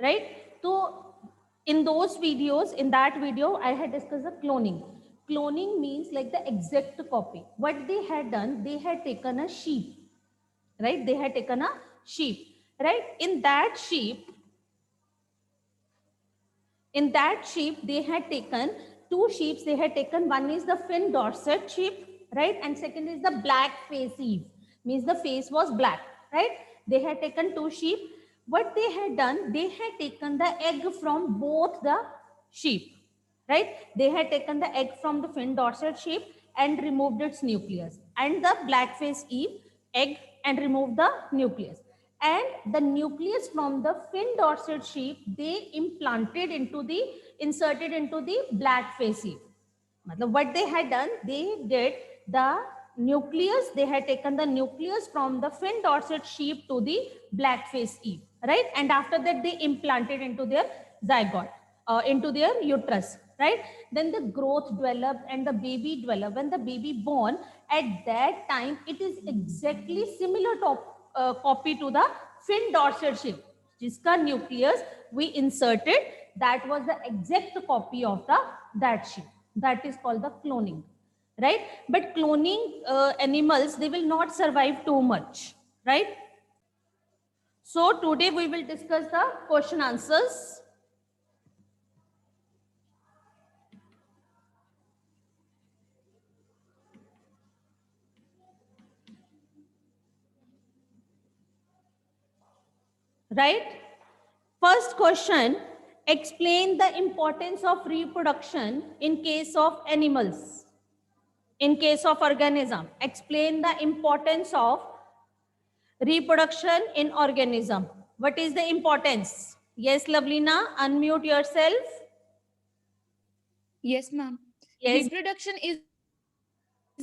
right? So in those videos, in that video, I had discussed the cloning. Cloning means like the exact copy. What they had done, they had taken a sheep, right? They had taken a sheep, right? In that sheep, they had taken two sheep. They had taken, one is the Finn Dorset sheep, right? And second is the black face Eve, means the face was black, right? They had taken two sheep. What they had done, they had taken the egg from both the sheep, right? They had taken the egg from the Finn Dorset sheep and removed its nucleus, and the black face Eve egg and removed the nucleus. And the nucleus from the Finn Dorset sheep, they inserted into the black face Eve. What they had done, they did the nucleus, they had taken the nucleus from the Finn Dorset sheep to the black face Eve, right? And after that, they implanted into their zygote, into their uterus, right? Then the growth developed and the baby developed. When the baby born, at that time, it is exactly similar to copy to the Finn Dorset sheep. Jiska nucleus we inserted, that was the exact copy of that sheep. That is called the cloning, right? But cloning animals, they will not survive too much, right? So today we will discuss the question answers. Right? First question, explain the importance of reproduction in case of animals. In case of organism, explain the importance of reproduction in organism. What is the importance? Yes, Lovelina, unmute yourself. Yes, ma'am. Yes. Reproduction is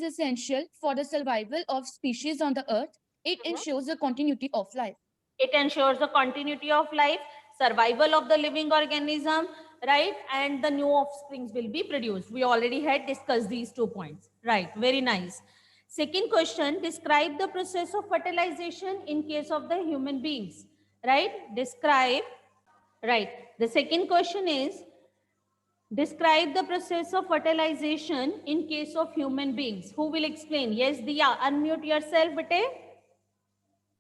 essential for the survival of species on the earth. It ensures the continuity of life. It ensures the continuity of life, survival of the living organism, right? And the new offsprings will be produced. We already had discussed these 2 points, right? Very nice. Second question, describe the process of fertilization in case of the human beings, right? Describe, right? The second question is, describe the process of fertilization in case of human beings. Who will explain? Yes, Diya, unmute yourself, bete.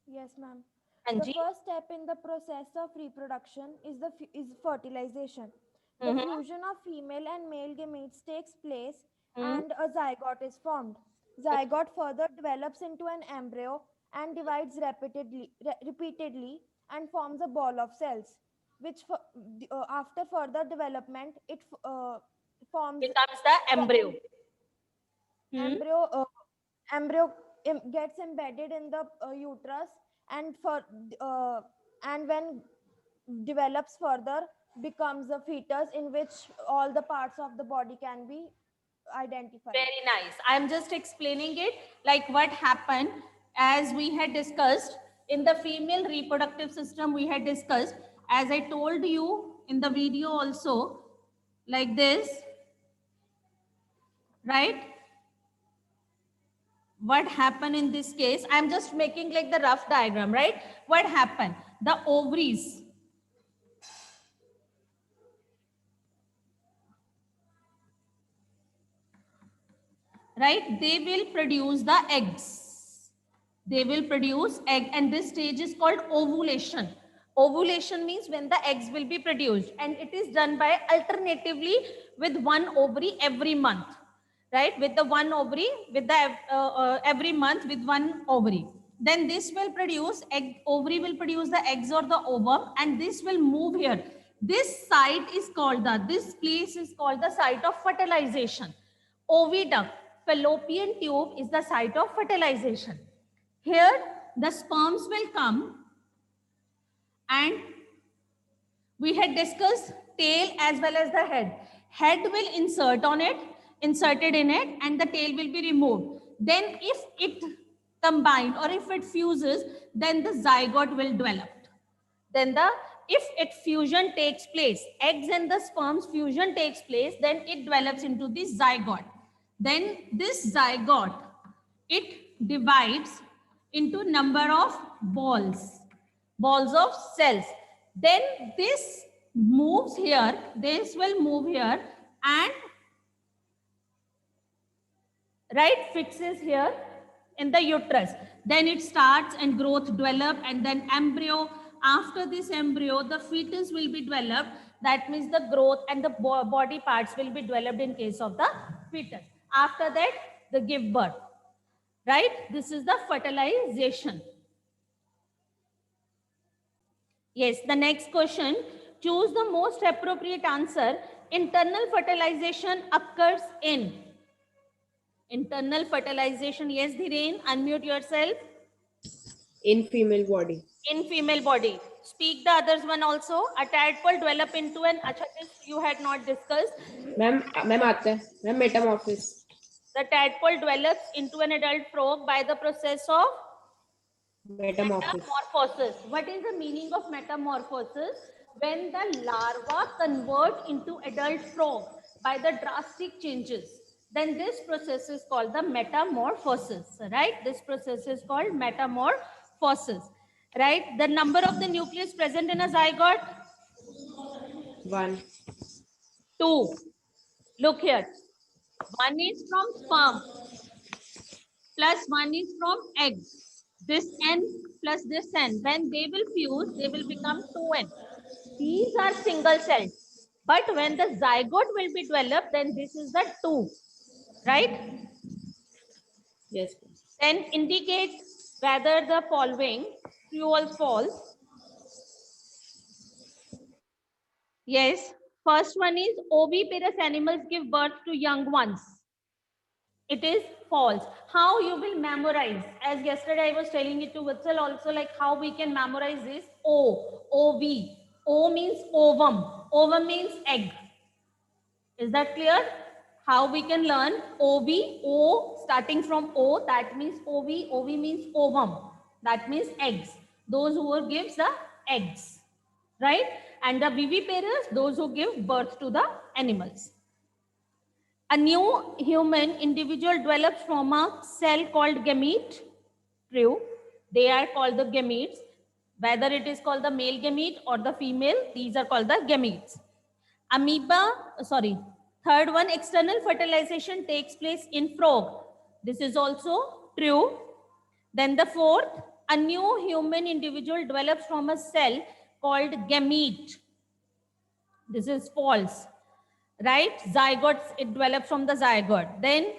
Yes, ma'am. The Anji. first step in the process of reproduction is fertilization. The Mm-hmm. fusion of female and male gametes takes place Mm-hmm. and a zygote is formed. Zygote further develops into an embryo and divides repeatedly and forms a ball of cells, which after further development forms Becomes the the embryo. Hmm. embryo embryo gets embedded in the uterus and uh, and when develops further becomes a fetus in which all the parts of the body can be identified. Very nice. I'm just explaining it like what happened as we had discussed in the female reproductive system. We had discussed, as I told you in the video also, like this, right? What happened in this case? I'm just making like the rough diagram, right? What happened? The ovaries, right? They will produce the eggs. They will produce egg, and this stage is called ovulation. Ovulation means when the eggs will be produced, and it is done by alternatively with one ovary every month, right? With the one ovary, with the every month with one ovary. Then this will produce egg, ovary will produce the eggs or the ovum, and this will move here. This site is called this place is called the site of fertilization. Oviduct, fallopian tube is the site of fertilization. Here, the sperms will come, and we had discussed tail as well as the head. Head will inserted in it, and the tail will be removed. Then if it combined or if it fuses, then the zygote will develop. Then if it fusion takes place, eggs and the sperms fusion takes place, then it develops into this zygote. Then this zygote, it divides into number of balls of cells. Then this moves here, this will move here and right fixes here in the uterus. Then it starts and growth develop, and then embryo. After this embryo, the fetus will be developed. That means the growth and the body parts will be developed in case of the fetus. After that, the give birth. Right? This is the fertilization. Yes, the next question. Choose the most appropriate answer. Internal fertilization occurs in. Internal fertilization. Yes, Dhiren, unmute yourself. In female body. In female body. Speak the others one also. A tadpole develop into an. Acha, this you had not discussed. Ma'am आता है ma'am metamorphosis. The tadpole develops into an adult frog by the process of Metamorphosis. metamorphosis. What is the meaning of metamorphosis? When the larva convert into adult frog by the drastic changes, then this process is called the metamorphosis, right? This process is called metamorphosis, right? The number of the nucleus present in a zygote? 1. 2. Look here. 1 is from sperm plus 1 is from egg. This N plus this N. When they will fuse, they will become 2N. These are single cells. But when the zygote will be developed, then this is the 2. Right? Yes. Then indicate whether the following true or false. Yes. First one is oviparous animals give birth to young ones. It is false. How you will memorize? As yesterday I was telling it to Vatsal also, like how we can memorize this. O, OV. O means ovum. Ovum means egg. Is that clear? How we can learn OV, O starting from O, that means OV, OV means ovum. That means eggs. Those who gives the eggs, right? And the viviparous, those who give birth to the animals. A new human individual develops from a cell called gamete. True. They are called the gametes. Whether it is called the male gamete or the female, these are called the gametes. Third one, external fertilization takes place in frog. This is also true. Then the fourth, a new human individual develops from a cell called gamete. This is false, right? Zygotes, it develops from the zygote. Then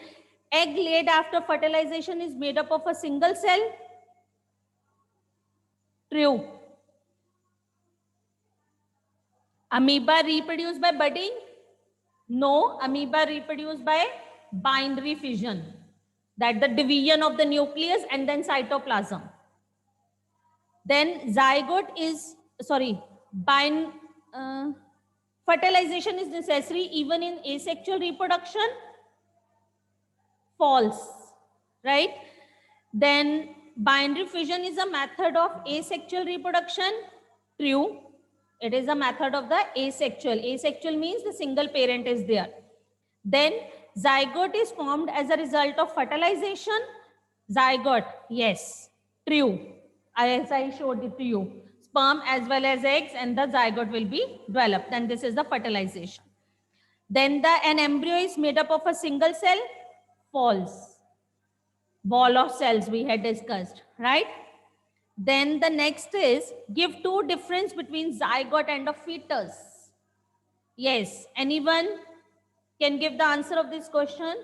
egg laid after fertilization is made up of a single cell. True. Amoeba reproduce by budding? No, amoeba reproduce by binary fission. That the division of the nucleus and then cytoplasm. Then zygote is, fertilization is necessary even in asexual reproduction. False, right? Then binary fission is a method of asexual reproduction. True. It is a method of the asexual. Asexual means the single parent is there. Then zygote is formed as a result of fertilization. Zygote, yes, true. As I showed it to you. Sperm as well as eggs and the zygote will be developed. And this is the fertilization. Then an embryo is made up of a single cell. False. Ball of cells we had discussed, right? Then the next is give two difference between zygote and a fetus. Yes, anyone can give the answer of this question?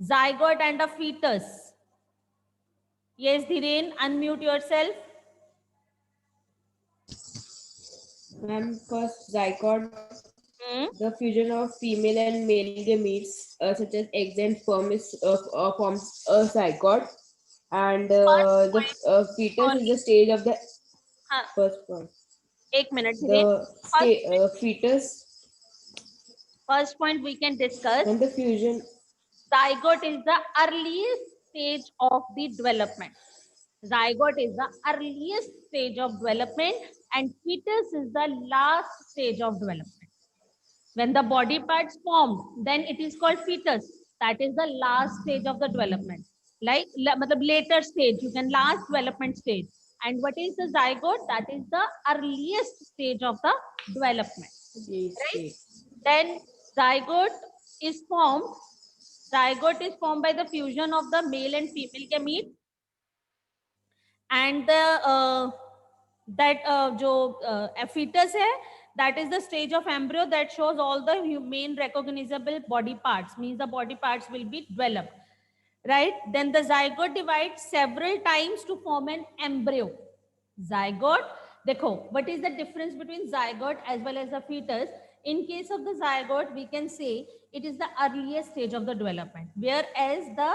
Zygote and a fetus. Yes, Dhiren, unmute yourself. Ma'am, first zygote, the fusion of female and male gametes such as eggs and sperm forms a zygote, and the fetus is the stage of the first point. 1 minute, Dhiren. The fetus First point we can discuss. and the fusion. Zygote is the earliest stage of the development. Zygote is the earliest stage of development and fetus is the last stage of development. When the body parts form, then it is called fetus. That is the last stage of the development. Like later stage, you can last development stage. And what is the zygote? That is the earliest stage of the development. Right? Then zygote is formed. Zygote is formed by the fusion of the male and female gamete, and the a fetus hai, that is the stage of embryo that shows all the main recognizable body parts, means the body parts will be developed, right? Then the zygote divides several times to form an embryo. Zygote, देखो, what is the difference between zygote as well as the fetus? In case of the zygote, we can say it is the earliest stage of the development, whereas the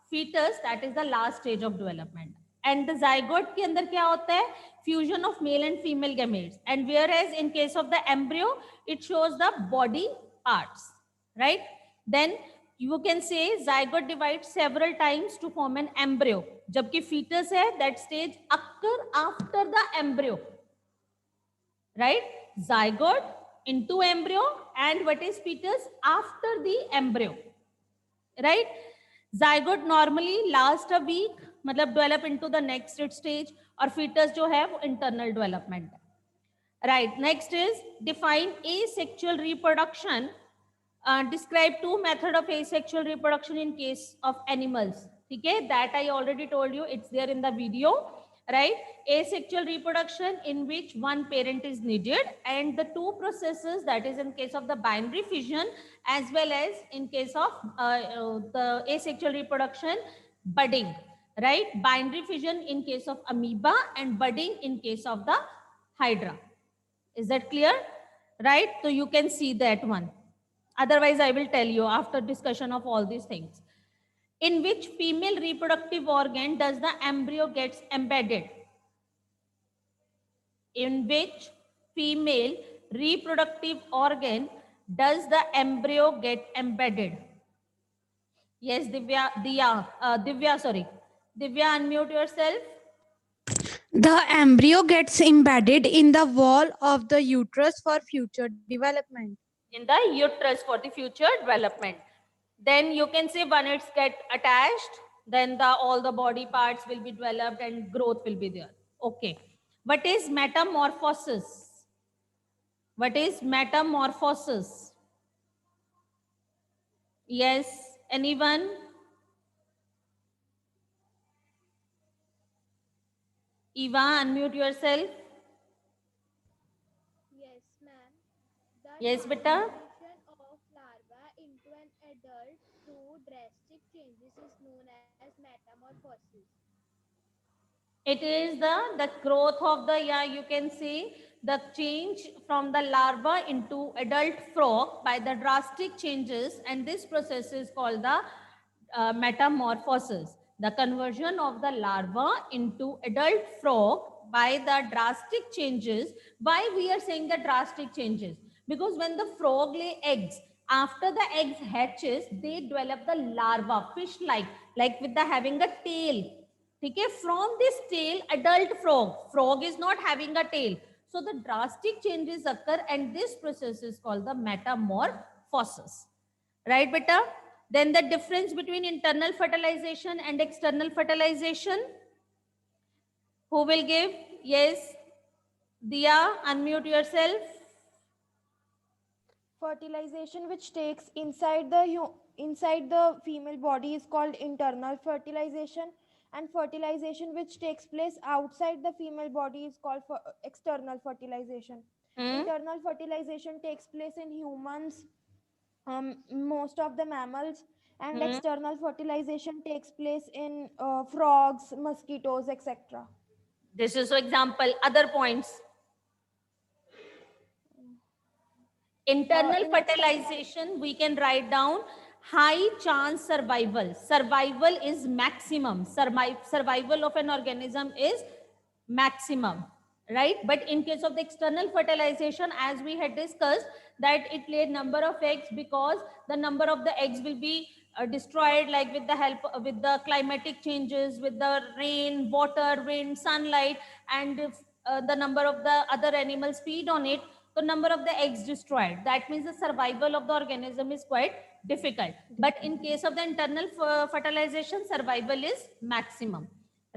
fetus, that is the last stage of development. And the zygote के अंदर क्या होता है? Fusion of male and female gametes. And whereas in case of the embryo, it shows the body parts, right? Then you can say zygote divides several times to form an embryo. जबकि fetus है, that stage occur after the embryo, right? Zygote into embryo, and what is fetus? After the embryo, right? Zygote normally last a week, मतलब develop into the next stage, और fetus जो है वो internal development है. Right, next is define asexual reproduction. Describe two methods of asexual reproduction in case of animals. Okay, that I already told you, it's there in the video, right? Asexual reproduction in which one parent is needed, and the two processes, that is in case of the binary fission as well as in case of the asexual reproduction, budding, right? Binary fission in case of amoeba and budding in case of the hydra. Is that clear? Right? So you can see that one. Otherwise, I will tell you after discussion of all these things. In which female reproductive organ does the embryo gets embedded? In which female reproductive organ does the embryo get embedded? Yes, Divya, sorry. Divya, unmute yourself. The embryo gets embedded in the wall of the uterus for future development. In the uterus for the future development. Then you can say when it's get attached, then all the body parts will be developed and growth will be there. Okay. What is metamorphosis? What is metamorphosis? Yes, anyone? Eva, unmute yourself. Yes, ma'am. Yes, beta. Transformation of larva into an adult through drastic changes is known as metamorphosis. It is the growth of the, you can see the change from the larva into adult frog by the drastic changes, and this process is called the metamorphosis. The conversion of the larva into adult frog by the drastic changes. Why we are saying the drastic changes? Because when the frog lay eggs, after the eggs hatches, they develop the larva, fish-like, like with the having a tail. Okay, from this tail, adult frog is not having a tail. So the drastic changes occur, and this process is called the metamorphosis. Right, beta? Then the difference between internal fertilization and external fertilization. Who will give? Yes. Dia, unmute yourself. Fertilization which takes inside the female body is called internal fertilization, and fertilization which takes place outside the female body is called external fertilization. Internal fertilization takes place in humans, most of the mammals, and external fertilization takes place in frogs, mosquitoes, etc. This is an example. Other points. Internal fertilization, we can write down high chance survival. Survival is maximum. Survival of an organism is maximum, right? But in case of the external fertilization, as we had discussed, that it laid number of eggs because the number of the eggs will be destroyed, like with the help with the climatic changes, with the rain, water, wind, sunlight, and if the number of the other animals feed on it, the number of the eggs destroyed. That means the survival of the organism is quite difficult. But in case of the internal fertilization, survival is maximum.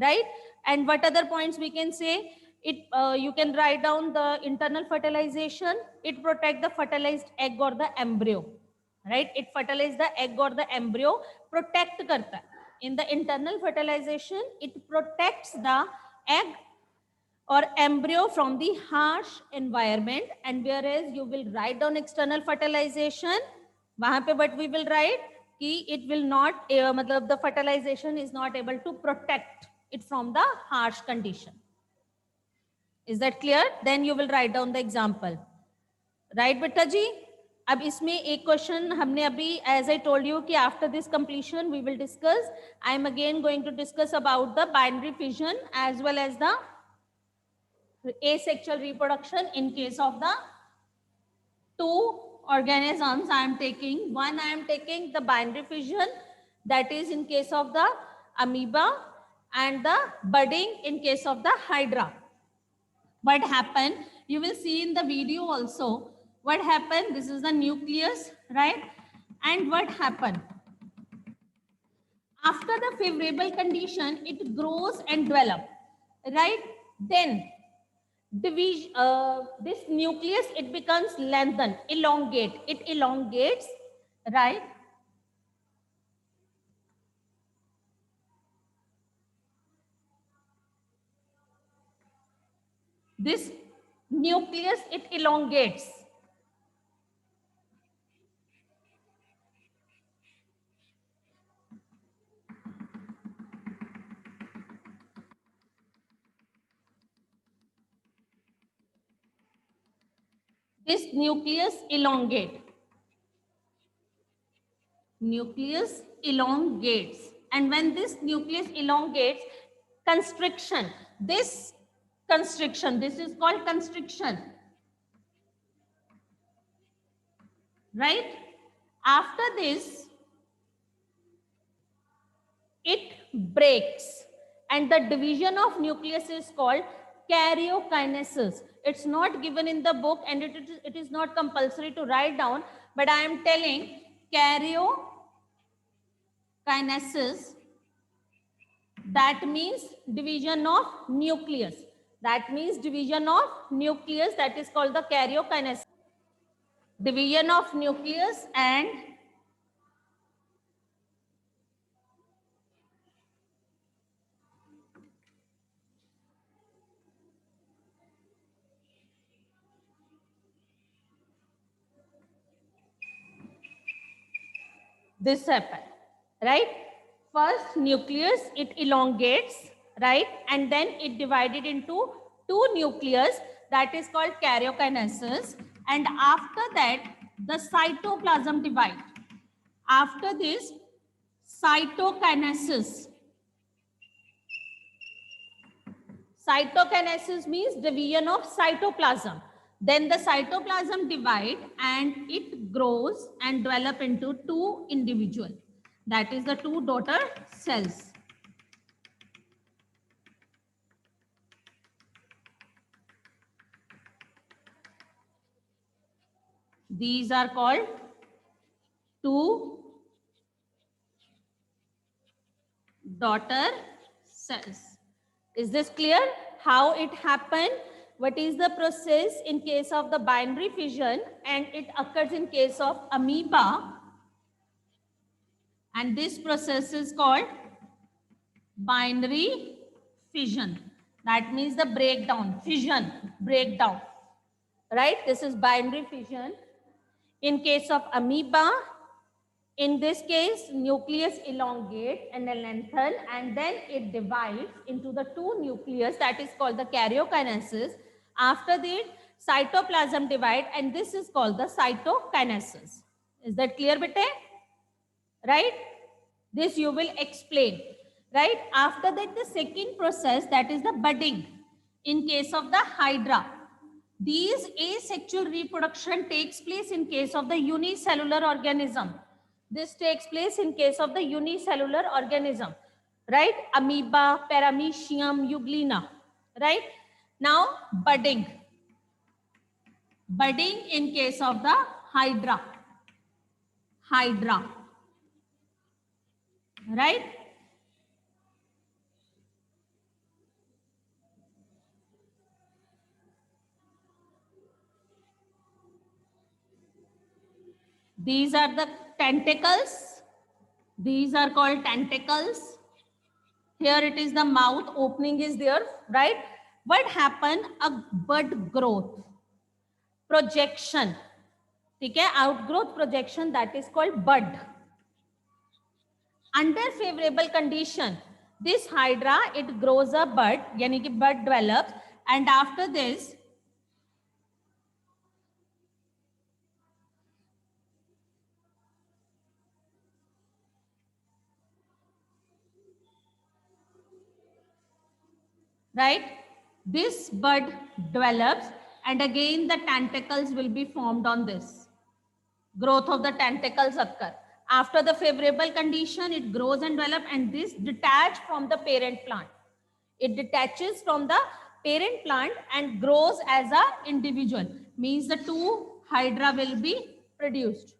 right? And what other points we can say? It you can write down the internal fertilization. It protect the fertilized egg or the embryo, right? It fertilize the egg or the embryo, protect karta hai. In the internal fertilization, it protects the egg or embryo from the harsh environment, and whereas you will write down external fertilization, wahan pe but we will write ki it will not matlab the fertilization is not able to protect it from the harsh condition. Is that clear? Then you will write down the example, right beta ji? अब इसमें एक question हमने अभी as I told you कि after this completion we will discuss, I am again going to discuss about the binary fission as well as the asexual reproduction in case of the two organisms I am taking. One, I am taking the binary fission, that is in case of the amoeba, and the budding in case of the hydra. What happened? You will see in the video also. What happened? This is the nucleus, right? And what happened? After the favorable condition, it grows and develops, right? Then division, this nucleus, it becomes lengthened, elongate. It elongates, right? This nucleus, it elongates. This nucleus elongate. Nucleus elongates. And when this nucleus elongates, constriction. This constriction, this is called constriction. Right? After this, it breaks. And the division of nucleus is called karyokinesis. It's not given in the book and it is not compulsory to write down, but I am telling karyokinesis, that means division of nucleus. That means division of nucleus, that is called the karyokinesis. Division of nucleus and this happen, right? First nucleus, it elongates, right? And then it divided into two nucleus, that is called karyokinesis. And after that, the cytoplasm divide. After this, cytokinesis. Cytokinesis means division of cytoplasm. Then the cytoplasm divide and it grows and develop into two individual. That is the two daughter cells. These are called two daughter cells. Is this clear? How it happened? What is the process in case of the binary fission, and it occurs in case of amoeba, and this process is called binary fission. That means the breakdown, fission, breakdown, right? This is binary fission. In case of amoeba, in this case, nucleus elongate and lengthen, and then it divides into the two nucleus, that is called the karyokinesis. After that, cytoplasm divide, and this is called the cytokinesis. Is that clear, bete? Right? This you will explain, right? After that, the second process, that is the budding. In case of the hydra, these asexual reproduction takes place in case of the unicellular organism. This takes place in case of the unicellular organism, right? Amoeba, Paramecium, Euglena, right? Now, budding. Budding in case of the hydra. Hydra, right? These are the tentacles. These are called tentacles. Here it is the mouth opening is there, right? What happened? A bud growth, projection. Okay, outgrowth projection, that is called bud. Under favorable condition, this hydra, it grows a bud, yani ki bud develops, and after this, right, this bud develops, and again the tentacles will be formed on this. Growth of the tentacles occur. After the favorable condition, it grows and develops, and this detach from the parent plant. It detaches from the parent plant and grows as a individual. Means the two hydra will be produced.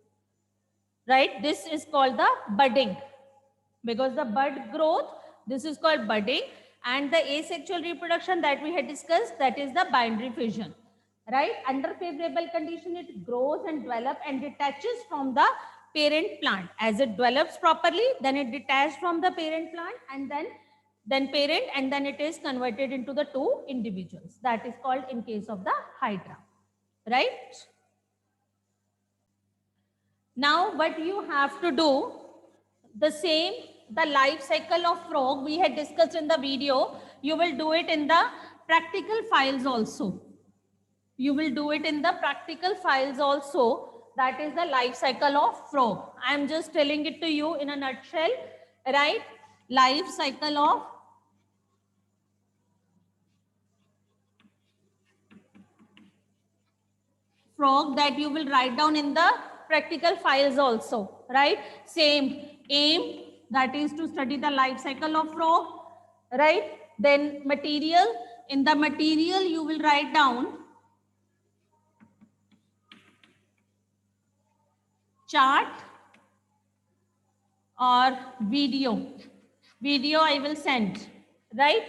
Right? This is called the budding. Because the bud growth, this is called budding. And the asexual reproduction that we had discussed, that is the binary fission. Right? Under favorable condition, it grows and develops and detaches from the parent plant. As it develops properly, then it detaches from the parent plant, and then parent, and then it is converted into the two individuals. That is called in case of the hydra. Right? Now what you have to do, the same, the life cycle of frog we had discussed in the video, you will do it in the practical files also. You will do it in the practical files also. That is the life cycle of frog. I am just telling it to you in a nutshell, right? Life cycle of frog, that you will write down in the practical files also, right? Same aim, that is to study the life cycle of frog, right? Then material, in the material you will write down chart or video. Video I will send, right?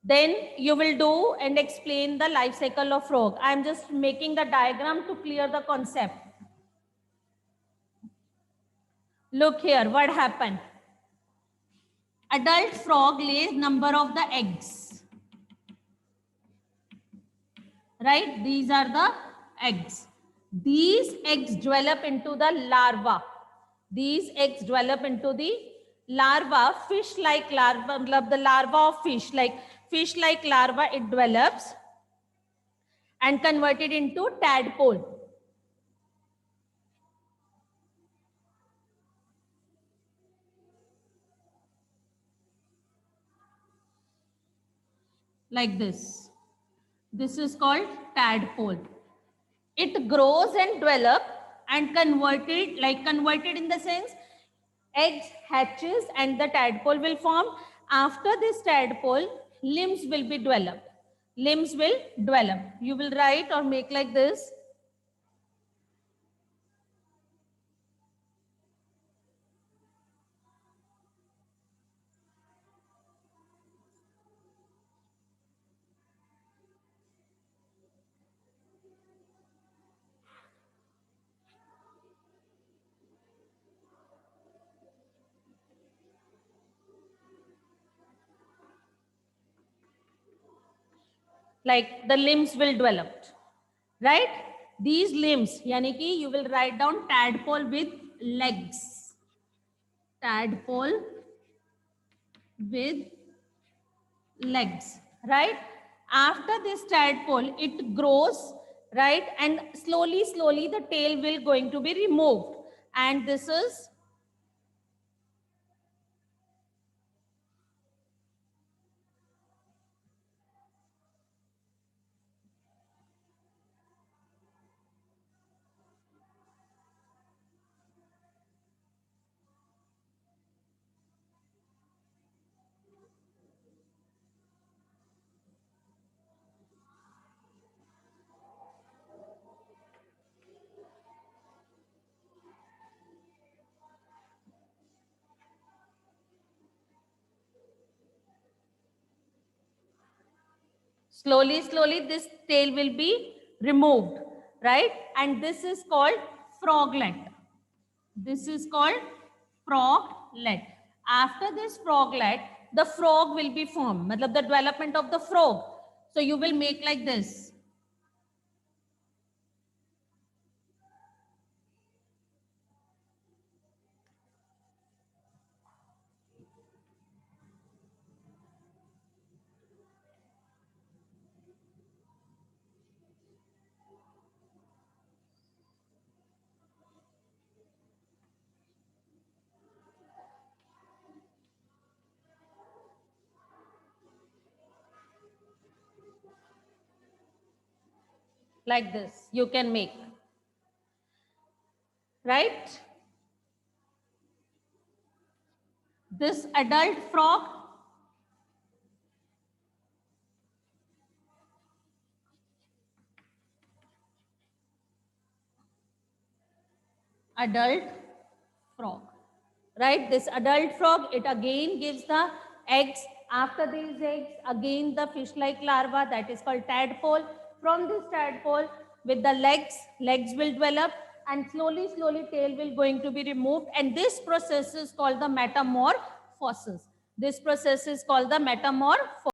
Then you will do and explain the life cycle of frog. I am just making the diagram to clear the concept. Look here, what happened? Adult frog lays number of the eggs. Right? These are the eggs. These eggs develop into the larva. These eggs develop into the larva, fish-like larva, the larva of fish-like larva, it develops and converted into tadpole. Like this. This is called tadpole. It grows and develops and converted in the sense eggs hatches and the tadpole will form. After this tadpole, limbs will be developed. Limbs will develop. You will write or make like this. Like the limbs will develop, right? These limbs, yani ki you will write down tadpole with legs. Tadpole with legs, right? After this tadpole, it grows, right? And slowly the tail will going to be removed. And this is slowly this tail will be removed, right? And this is called froglet. This is called froglet. After this froglet, the frog will be formed. Matlab the development of the frog. So you will make like this. Like this, you can make. Right? This adult frog adult frog, right? This adult frog, it again gives the eggs. After these eggs, again the fish-like larva, that is called tadpole. From this tadpole, with the legs will develop, and slowly tail will going to be removed, and this process is called the metamorphosis. This process is called the metamorphosis.